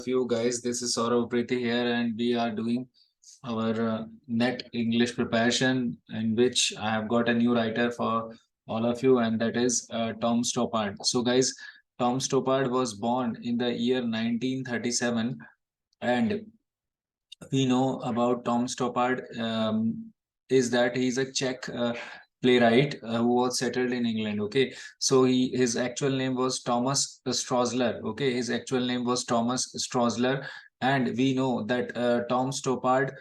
You guys, this is Saurav Preeti here, and we are doing our net English preparation, in which I have got a new writer for all of you, and that is Tom Stoppard. So, guys, Tom Stoppard was born in the year 1937, and we know about Tom Stoppard is that he's a Czech playwright who was settled in England. Okay, so his actual name was Thomas Strozler. Okay, his actual name was Thomas Strozler, and we know that Tom Stoppard,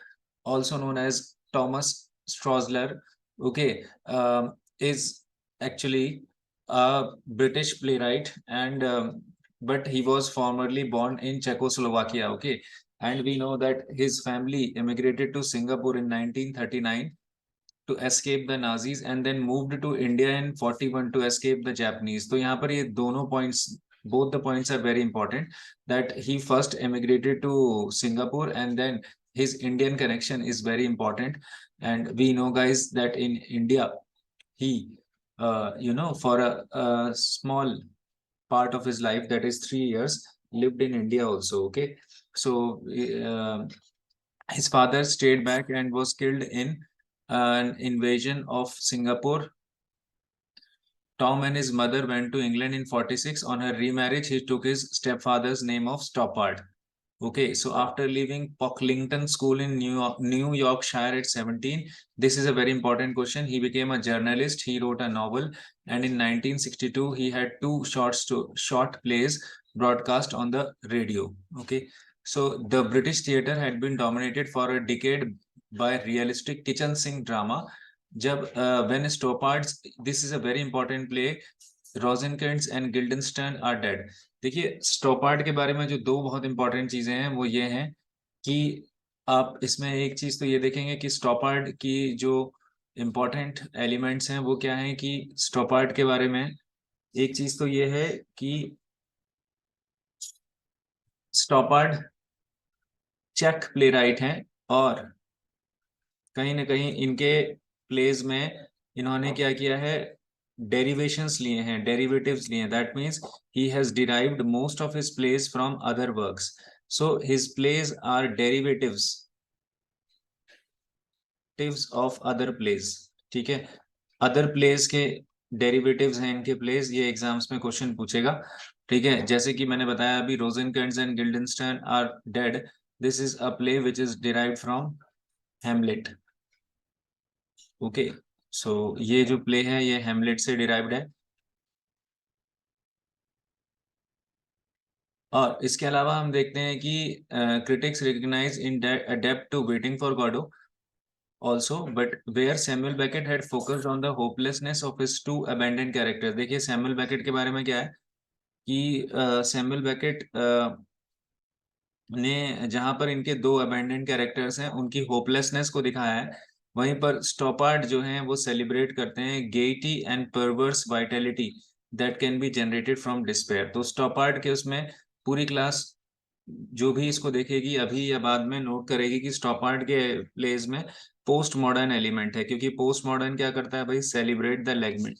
also known as Thomas Strozler, okay, is actually a British playwright, and but he was formerly born in Czechoslovakia. Okay, and we know that his family immigrated to Singapore in 1939 to escape the Nazis and then moved to India in 41 to escape the Japanese. तो यहाँ पर ये दोनों points, both the points are very important, that he first immigrated to Singapore and then his Indian connection is very important. And we know, guys, that in India he for a small part of his life, that is 3 years, lived in India also. Okay, so his father stayed back and was killed in an invasion of Singapore. Tom and his mother went to England in 46. On her remarriage, he took his stepfather's name of Stoppard. Okay, so after leaving Pocklington School in New Yorkshire at 17, this is a very important question. He became a journalist. He wrote a novel, and in 1962, he had two short plays broadcast on the radio. Okay, so the British theatre had been dominated for a decade by realistic kitchen sink drama. जब when Stoppard's, this is a very important play, Rosencrantz and Guildenstern are dead. देखिए, स्टॉपार्ड के बारे में जो दो बहुत important चीजें हैं वो ये हैं कि आप इसमें एक चीज तो ये देखेंगे कि स्टॉपार्ड की जो इम्पोर्टेंट एलिमेंट्स हैं वो क्या हैं, कि स्टॉपार्ड के बारे में एक चीज तो ये है कि स्टॉपार्ड चेक प्ले राइट हैं, और कहीं ना कहीं इनके प्लेज में इन्होंने क्या किया है, डेरिवेशंस लिए हैं, डेरिवेटिव्स लिए हैं. That means he has derived most of his plays from other works. So his plays are derivatives of other plays. ठीक है, अदर प्लेज के डेरिवेटिव्स हैं इनके प्लेज. ये एग्जाम्स में क्वेश्चन पूछेगा. ठीक है, जैसे कि मैंने बताया अभी, Rosencrantz and Guildenstern are dead. This is a play which is derived from Hamlet. Okay, so ये जो प्ले है ये हेमलेट से डिराइव्ड है. और इसके अलावा हम देखते हैं कि critics recognise in adapt to waiting for Godot also, but where Samuel Beckett had focused on the hopelessness of his two abandoned characters. देखिए सैमुअल बेकेट के बारे में क्या है कि सैमुअल बेकेट ने जहां पर इनके दो अबैंडन कैरेक्टर्स हैं उनकी होपलेसनेस को दिखाया है, वहीं पर स्टॉपार्ड जो हैं वो सेलिब्रेट करते हैं Getty and परवर्स Vitality that can be generated from despair. तो स्टॉपार्ड के उसमें पूरी क्लास जो भी इसको देखेगी अभी या बाद में नोट करेगी कि स्टॉपार्ड के प्लेज में पोस्ट मॉडर्न एलिमेंट है, क्योंकि पोस्ट मॉडर्न क्या करता है भाई, celebrate the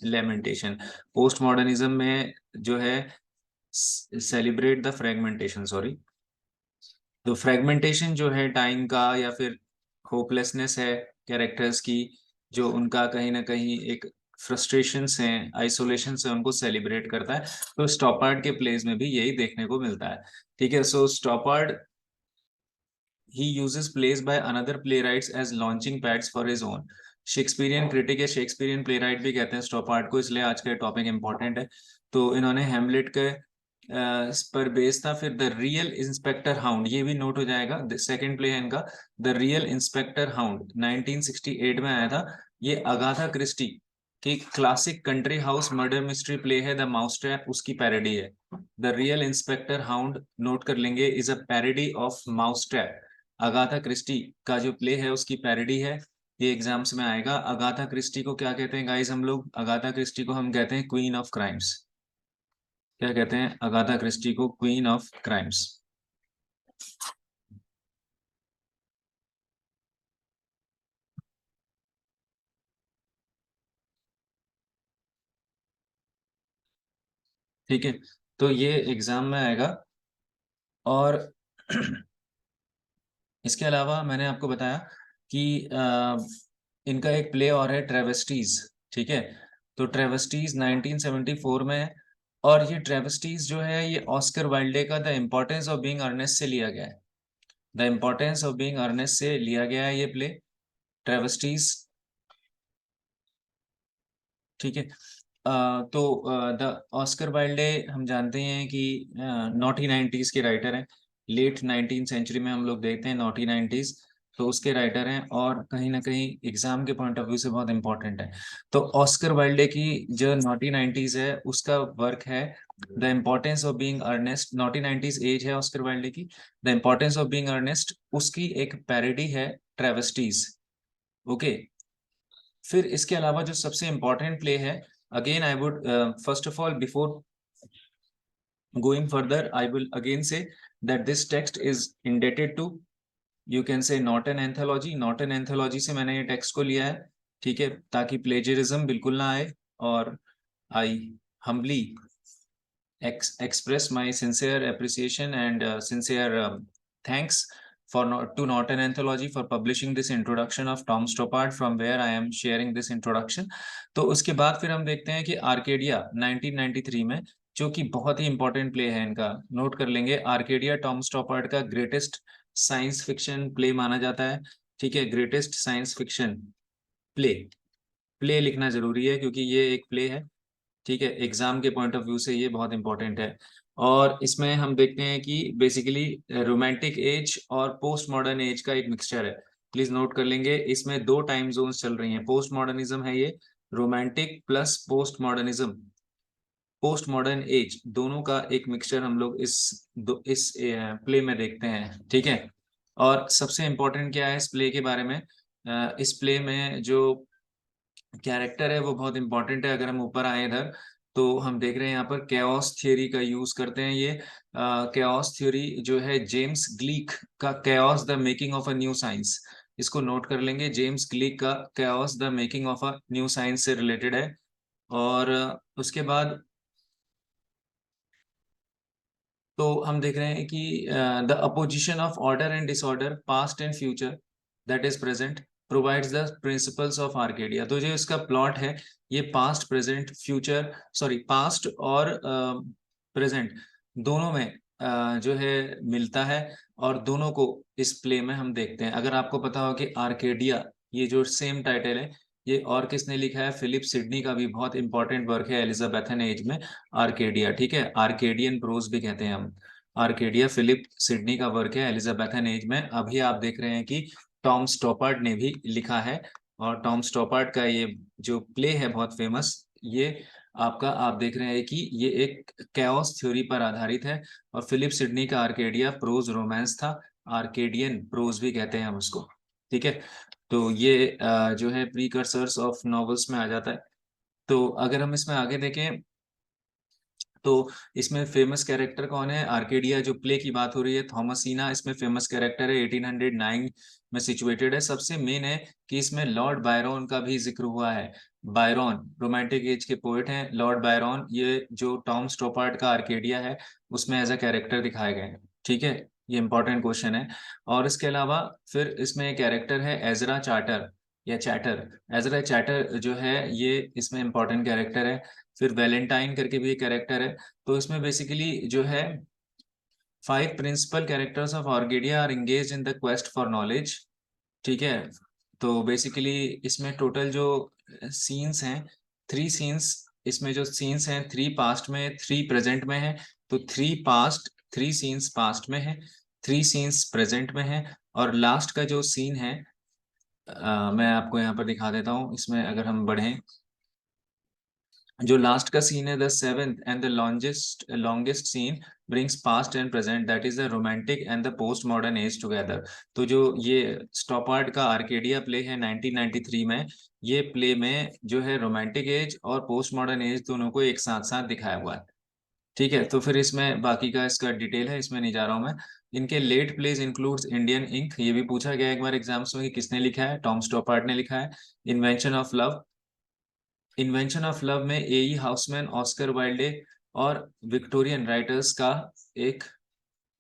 lamentation. Post modernism में जो है सेलिब्रेट द फ्रेगमेंटेशन, सॉरी. तो फ्रेगमेंटेशन जो है टाइम का, या फिर होपलेसनेस है कैरेक्टर्स की, जो उनका कहीं ना कहीं एक फ्रस्ट्रेशंस हैं, आइसोलेशन से, उनको सेलिब्रेट करता है. तो स्टॉपार्ड के प्लेज में भी यही देखने को मिलता है. ठीक है, सो स्टॉपार्ड he uses plays by another playwrights as launching pads for his own. Shakespearean critic या शेक्सपियरियन प्लेराइट भी कहते हैं स्टॉपार्ड को, इसलिए आज का टॉपिक इंपॉर्टेंट है. तो इन्होंने हेमलेट के पर बेस था. फिर द रियल इंस्पेक्टर हाउंड, ये भी नोट हो जाएगा, सेकंड प्ले है इनका, द रियल इंस्पेक्टर हाउंड 1968 में आया था. ये अगाथा क्रिस्टी की classic country house murder mystery play है, द माउस ट्रैप, उसकी पैरोडी है. The Real Inspector Hound note कर लेंगे, is a parody of Mousetrap. Agatha Christie का जो प्ले है उसकी पैरोडी है. ये एग्जाम्स में आएगा. अगाथा क्रिस्टी को क्या कहते हैं गाइस हम लोग? अगाथा क्रिस्टी को हम कहते हैं क्वीन ऑफ क्राइम्स. क्या कहते हैं अगाथा क्रिस्टी को? Queen of crimes. ठीक है, तो ये एग्जाम में आएगा. और इसके अलावा मैंने आपको बताया कि इनका एक प्ले और है ट्रेवेस्टीज, ठीक है। तो ट्रेवेस्टीज 1974 में है, और ये ट्रेवेस्टीज जो है ये ऑस्कर वाइल्डे का the Importance of Being Earnest से लिया गया है। The Importance of Being Earnest से लिया गया है ये प्ले, ट्रेवेस्टीज, ठीक है। तो द ऑस्कर वाइल्डे हम जानते हैं कि नॉटी नाइन्टीज के राइटर हैं। लेट 19 सेंचुरी में हम लोग देखते हैं नॉटी नाइन्टीज, तो उसके राइटर हैं, और कहीं ना कहीं एग्जाम के पॉइंट ऑफ व्यू से बहुत इंपॉर्टेंट है। तो ऑस्कर वाइल्डे की जो नॉटी नाइन्टीज है उसका वर्क है the Importance of Being Earnest. Naughty nineties age है ऑस्कर वाइल्डे की, the Importance of Being Earnest उसकी एक पैरोडी है ट्रेवेस्टीज, ओके। फिर इसके अलावा जो सबसे इम्पोर्टेंट प्ले है, again I would first of all, before going further, I will again say that this text is indebted to, you can say, not an anthology। not an anthology से मैंने ये text को लिया है, ठीक है, ताकि प्लेजरिज्म बिल्कुल ना आए। और I humbly express my sincere appreciation and sincere thanks for not an anthology for publishing this introduction of Tom Stoppard, from where I am sharing this introduction। तो उसके बाद फिर हम देखते हैं कि आर्केडिया 1993 में, जो कि बहुत ही इंपॉर्टेंट प्ले है इनका, नोट कर लेंगे। आर्केडिया टॉम स्टॉपार्ड का ग्रेटेस्ट साइंस फिक्शन प्ले माना जाता है, ठीक है, greatest science fiction play. Play लिखना जरूरी है क्योंकि ये एक प्ले है, ठीक है, एग्जाम के पॉइंट ऑफ व्यू से ये बहुत इंपॉर्टेंट है। और इसमें हम देखते हैं कि बेसिकली रोमांटिक एज और पोस्ट मॉडर्न एज का एक मिक्सचर है। प्लीज नोट कर लेंगे, इसमें दो टाइम जोन्स चल रही हैं, पोस्ट मॉडर्निज्म है ये, romantic plus post modernism, post modern as, दोनों का एक मिक्सचर हम लोग इस प्ले में देखते हैं, ठीक है। और सबसे इम्पोर्टेंट क्या है इस प्ले के बारे में, इस प्ले में जो कैरेक्टर है वो बहुत इंपॉर्टेंट है। अगर हम ऊपर आए इधर, तो हम देख रहे हैं यहाँ पर कैओस थ्योरी का यूज करते हैं ये। कैओस थ्योरी जो है जेम्स ग्लीक का chaos the making of a new science, इसको नोट कर लेंगे, जेम्स ग्लीक का chaos the making of a new science से रिलेटेड है। और उसके बाद तो हम देख रहे हैं कि the opposition of order and disorder, past and future, that is present, provides the principles of Arcadia. तो जो इसका प्लॉट है ये past present future, sorry past और प्रेजेंट दोनों में जो है मिलता है, और दोनों को इस प्ले में हम देखते हैं। अगर आपको पता हो कि आर्केडिया, ये जो सेम टाइटल है, ये और किसने लिखा है, फिलिप सिडनी का भी बहुत इंपॉर्टेंट वर्क है एलिजाबेथन एज में, आर्केडिया, ठीक है, आर्केडियन प्रोज भी कहते हैं हम। आर्केडिया फिलिप सिडनी का वर्क है एलिजाबेथन एज में। अभी आप देख रहे हैं कि टॉम स्टॉपार्ड ने भी लिखा है, और टॉम स्टॉपार्ड का ये जो प्ले है बहुत फेमस, ये आपका आप देख रहे हैं कि ये एक कैओस थ्योरी पर आधारित है। और फिलिप सिडनी का आर्केडिया प्रोज रोमांस था, आर्केडियन प्रोज भी कहते हैं हम उसको, ठीक है। तो ये जो है प्रीकर्सर्स ऑफ नॉवेल्स में आ जाता है। तो अगर हम इसमें आगे देखें, तो इसमें फेमस कैरेक्टर कौन है, आर्केडिया जो प्ले की बात हो रही है, थॉमसिना इसमें फेमस कैरेक्टर है, 1809 में सिचुएटेड है। सबसे मेन है कि इसमें लॉर्ड बायरन का भी जिक्र हुआ है। बायरन रोमांटिक एज के पोएट हैं, लॉर्ड बायरन, ये जो टॉम स्टॉपार्ड का आर्केडिया है उसमें एज अ कैरेक्टर दिखाए गए हैं, ठीक है, ये इंपॉर्टेंट क्वेश्चन है। और इसके अलावा फिर इसमें एक कैरेक्टर है एजरा चार्टर या चैटर, एजरा चैटर जो है ये इसमें इंपॉर्टेंट कैरेक्टर है। फिर वैलेंटाइन करके भी एक कैरेक्टर है। तो इसमें बेसिकली जो है 5 principal characters of Arcadia are engage in the quest for knowledge, ठीक है। तो बेसिकली इसमें टोटल जो सीन्स हैं, 3 सीन्स, इसमें जो सीन्स हैं 3 पास्ट में 3 प्रेजेंट में है। तो 3 सीन्स पास्ट में है, 3 सीन्स प्रेजेंट में है, और लास्ट का जो सीन है मैं आपको यहाँ पर दिखा देता हूँ। इसमें अगर हम बढ़ें, जो लास्ट का सीन है, the seventh and the longest scene brings past and present, that is the romantic and the post modern age together. तो जो ये स्टॉपार्ड का आर्केडिया प्ले है 1993 में, ये प्ले में जो है रोमांटिक एज और पोस्ट मॉडर्न एज दोनों को एक साथ साथ दिखाया हुआ है, ठीक है। तो फिर इसमें बाकी का इसका डिटेल है, इसमें नहीं जा रहा हूँ मैं। इनके late plays includes Indian Ink, ये भी पूछा गया एक बार एग्जाम्स में कि किसने लिखा है, टॉम स्टॉपार्ड ने लिखा है। Invention of love, invention of love में ए.ई. हाउसमैन, ऑस्कर वाइल्डे और विक्टोरियन राइटर्स का एक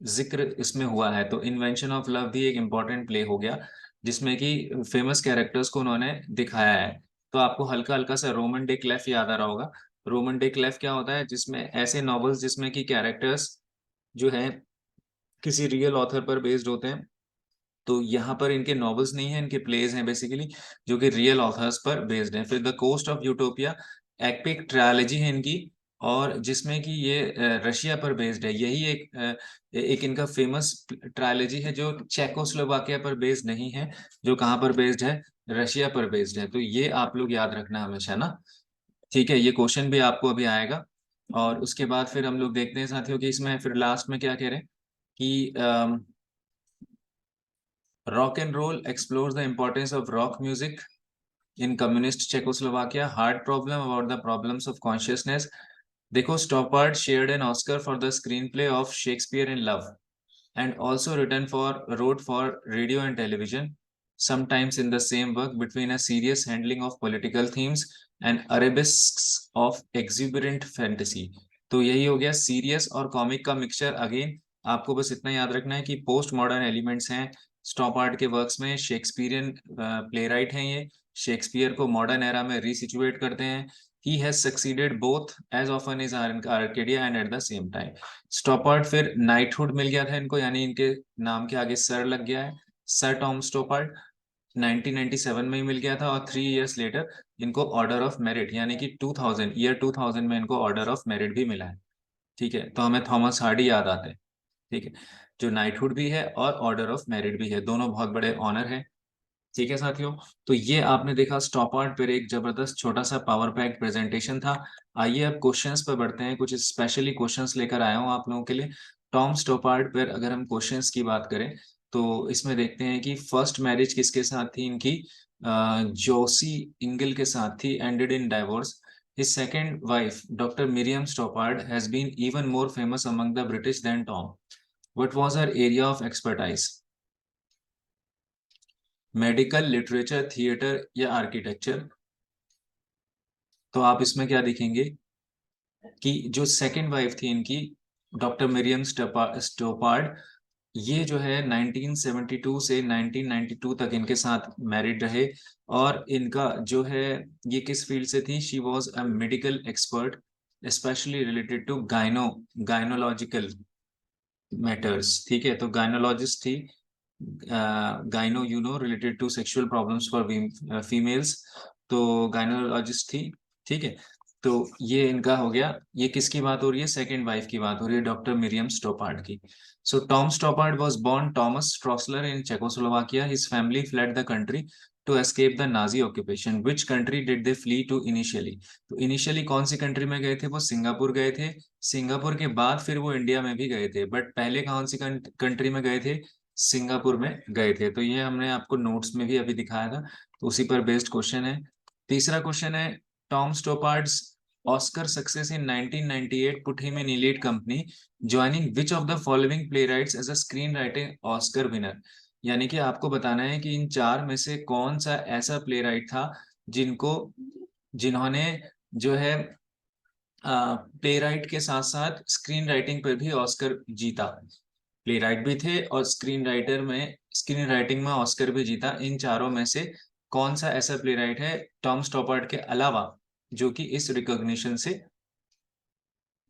जिक्र इसमें हुआ है। तो इन्वेंशन ऑफ लव भी एक इम्पोर्टेंट प्ले हो गया, जिसमें कि फेमस कैरेक्टर्स को उन्होंने दिखाया है। तो आपको हल्का हल्का सा रोमन डे क्लेफ याद आ रहा होगा। रोमन डे क्लेफ क्या होता है, जिसमें ऐसे नॉवेल्स जिसमें कि कैरेक्टर्स जो है किसी रियल ऑथर पर बेस्ड होते हैं। तो यहाँ पर इनके नॉवेल्स नहीं है, इनके प्लेज हैं बेसिकली, जो कि रियल ऑथर्स पर बेस्ड हैं। फिर the Coast of Utopia epic trilogy है इनकी, और जिसमें कि ये रशिया पर बेस्ड है। यही एक इनका फेमस ट्रायलॉजी है जो चेकोस्लोवाकिया पर बेस्ड नहीं है, जो कहाँ पर बेस्ड है, रशिया पर बेस्ड है। तो ये आप लोग याद रखना हमेशा ना। ठीक है, ये क्वेश्चन भी आपको अभी आएगा। और उसके बाद फिर हम लोग देखते हैं साथियों कि इसमें फिर लास्ट में क्या कह रहे हैं कि rock and roll explores the importance of rock music in communist Czechoslovakia. Hard problem about the problems of consciousness. देखो, Stoppard shared an Oscar for the screenplay of Shakespeare in Love and also wrote for radio and television, sometimes in the same work between a serious handling of political themes and arabesques of exuberant fantasy. तो यही हो गया serious और comic का mixture. Again आपको बस इतना याद रखना है कि पोस्ट मॉडर्न एलिमेंट्स हैं स्टॉप आर्ट के वर्क्स में। शेक्सपियरियन प्ले राइट हैं ये, शेक्सपियर को मॉडर्न एरा में रिसिचुएट करते हैं। He has succeeded both as often as Arcadia and at the same time. स्टॉपार्ड फिर नाइटहुड मिल गया था इनको, यानी इनके नाम के आगे सर लग गया है, सर टॉम स्टॉपार्ड। 1997 में ही मिल गया था, और 3 इयर्स लेटर इनको ऑर्डर ऑफ मेरिट यानी कि 2000 में इनको ऑर्डर ऑफ मेरिट भी मिला है। ठीक है, तो हमें थॉमस हार्डी याद आते हैं। ठीक है, जो नाइटहुड भी है और ऑर्डर ऑफ मेरिट भी है, दोनों बहुत बड़े ऑनर है। ठीक है साथियों, तो ये आपने देखा स्टॉप आर्ट पर एक जबरदस्त छोटा सा पावर पैक प्रेजेंटेशन था। आइए अब क्वेश्चंस पर बढ़ते हैं। कुछ स्पेशली क्वेश्चंस लेकर आया हूँ आप लोगों के लिए। टॉम स्टॉपार्ड पर अगर हम क्वेश्चंस की बात करें तो इसमें देखते हैं कि फर्स्ट मैरिज किसके साथ थी इनकी, जोसी इंगल के साथ थी, ended in divorce. His second wife, Dr. Miriam Stoppard, has been even more famous among the British than Tom. What was her area of expertise? Medical, literature, theatre या आर्किटेक्चर? तो आप इसमें क्या देखेंगे कि जो सेकंड वाइफ थी इनकी, डॉक्टर मिरियम स्टोपार्ड, ये जो है 1972 से 1992 तक इनके साथ मैरिड रहे। और इनका जो है ये किस फील्ड से थी, she was a medical expert specially related to gynaecological matters. ठीक है, तो गाइनोलॉजिस्ट थी, gynae related to sexual problems for females, तो गाइनोलॉजिस्ट थी। ठीक है, तो ये इनका हो गया। ये किसकी बात हो रही है, सेकंड वाइफ की बात हो रही है, डॉक्टर मिरियम स्टोपार्ड की। So Tom Stoppard was born Tomas Straussler in Czechoslovakia. His family fled the country to escape the Nazi occupation. Which country did they flee to initially? तो initially कौन सी country में गए थे, वो Singapore गए थे। सिंगापुर के बाद फिर वो इंडिया में भी गए थे, बट पहले कौन सी कंट्री में गए थे, सिंगापुर में गए थे। तो ये हमने आपको नोट्स में भी अभी दिखाया था, तो उसी पर बेस्ड क्वेश्चन है। तीसरा क्वेश्चन है, Tom Stoppard's Oscar success in 1998 put him in elite company joining which of the following playwrights as a screenwriting Oscar winner? यानी कि आपको बताना है कि इन चार में से कौन सा ऐसा प्लेराइट था जिनको जिन्होंने जो है प्लेराइट के साथ साथ स्क्रीन राइटिंग पर भी ऑस्कर जीता। प्लेराइट भी थे और स्क्रीन राइटिंग में ऑस्कर भी जीता। इन चारों में से कौन सा ऐसा प्लेराइट है टॉम स्टॉपार्ड के अलावा जो कि इस रिकॉग्निशन से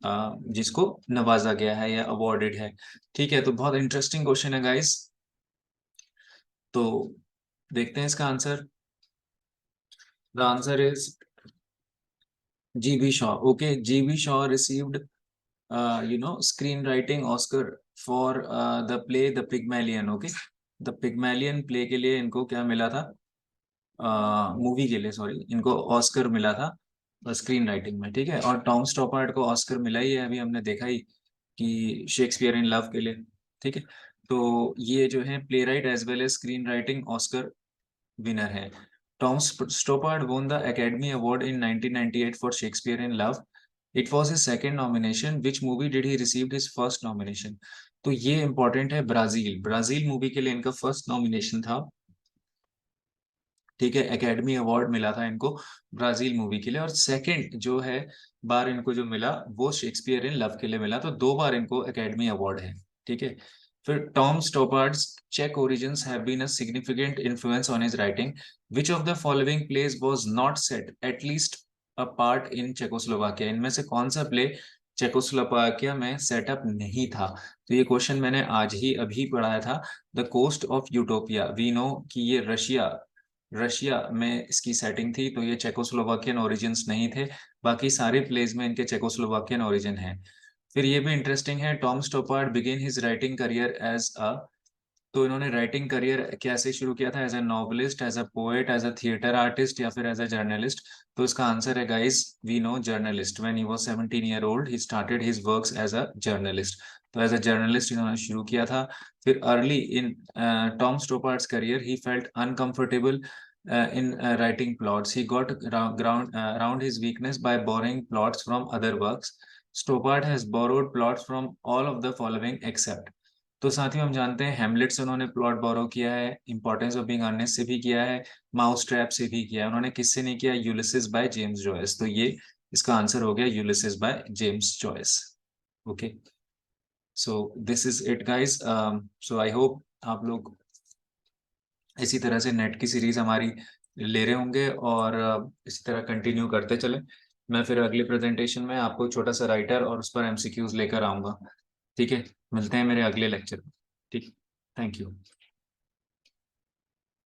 जिसको नवाजा गया है या अवॉर्डेड है? ठीक है, तो बहुत इंटरेस्टिंग क्वेश्चन है गाइस। तो देखते हैं इसका answer. The answer is GB Shaw. Okay, GB Shaw received screenwriting Oscar for the play The Pygmalion. Okay, the Pygmalion play के लिए इनको क्या मिला था, मूवी के लिए सॉरी, इनको ऑस्कर मिला था स्क्रीन राइटिंग में। ठीक है, और टॉम स्टॉपार्ड को ऑस्कर मिला ही है, अभी हमने देखा ही कि शेक्सपियर इन लव के लिए। ठीक है, तो ये जो है playwright as well as screenwriting Oscar winner है। Tom Stoppard won the Academy Award in 1998 for Shakespeare in Love. It was his second nomination. Which movie did he receive his first nomination? तो ये important है, Brazil movie के लिए इनका first nomination था। ठीक है, एकेडमी अवार्ड मिला था इनको ब्राजील मूवी के लिए, और सेकंड जो है बार इनको जो मिला वो शेक्सपियर इन लव के लिए मिला। तो 2 बार इनको एकेडमी अवार्ड है। ठीक है। फिर टॉम स्टोपार्ड्स चेक origins have been a significant influence on his writing, which of the following plays was not set at least a part in Czechoslovakia, इनमें से कौन सा प्ले चेकोस्लोवाकिया में सेटअप नहीं था। तो ये क्वेश्चन मैंने आज ही अभी पढ़ाया था। The Coast of Utopia, we know कि ये रशिया रशिया में इसकी सेटिंग थी, तो ये चेकोस्लोवाकियन ओरिजिन्स नहीं थे। बाकी सारे प्लेज में इनके चेकोस्लोवाकियन ओरिजिन है। फिर ये भी इंटरेस्टिंग है, Tom Stoppard begin his writing career as a, तो इन्होंने राइटिंग करियर कैसे शुरू किया था, as a novelist, as a poet, as a theatre artist, या फिर एज अ जर्नलिस्ट। तो इसका आंसर है guys, we know journalist. When he was 17 year old he started his works as a journalist. तो एज अ जर्नलिस्ट इन्होंने शुरू किया था। फिर early in Tom Stoppard's career he felt uncomfortable in writing plots. He got ground around his weakness by borrowing plots from other works. Stoppard has borrowed plots from all of the following except, तो साथियों हम जानते हैं हेमलेट से उन्होंने plot बोरो किया है, importance of Being Earnest से भी किया है, माउस ट्रैप से भी किया है। उन्होंने किससे नहीं किया, यूलिसिस बाय जेम्स जॉयस। तो ये इसका आंसर हो गया Ulysses by James Joyce. Okay, so this is it guys. So I hope आप लोग इसी तरह से नेट की सीरीज हमारी ले रहे होंगे और इसी तरह कंटिन्यू करते चले। मैं फिर अगली प्रेजेंटेशन में आपको एक छोटा सा राइटर और उस पर एमसीक्यूज लेकर आऊंगा। ठीक है, मिलते हैं मेरे अगले लेक्चर में। ठीक, थैंक यू।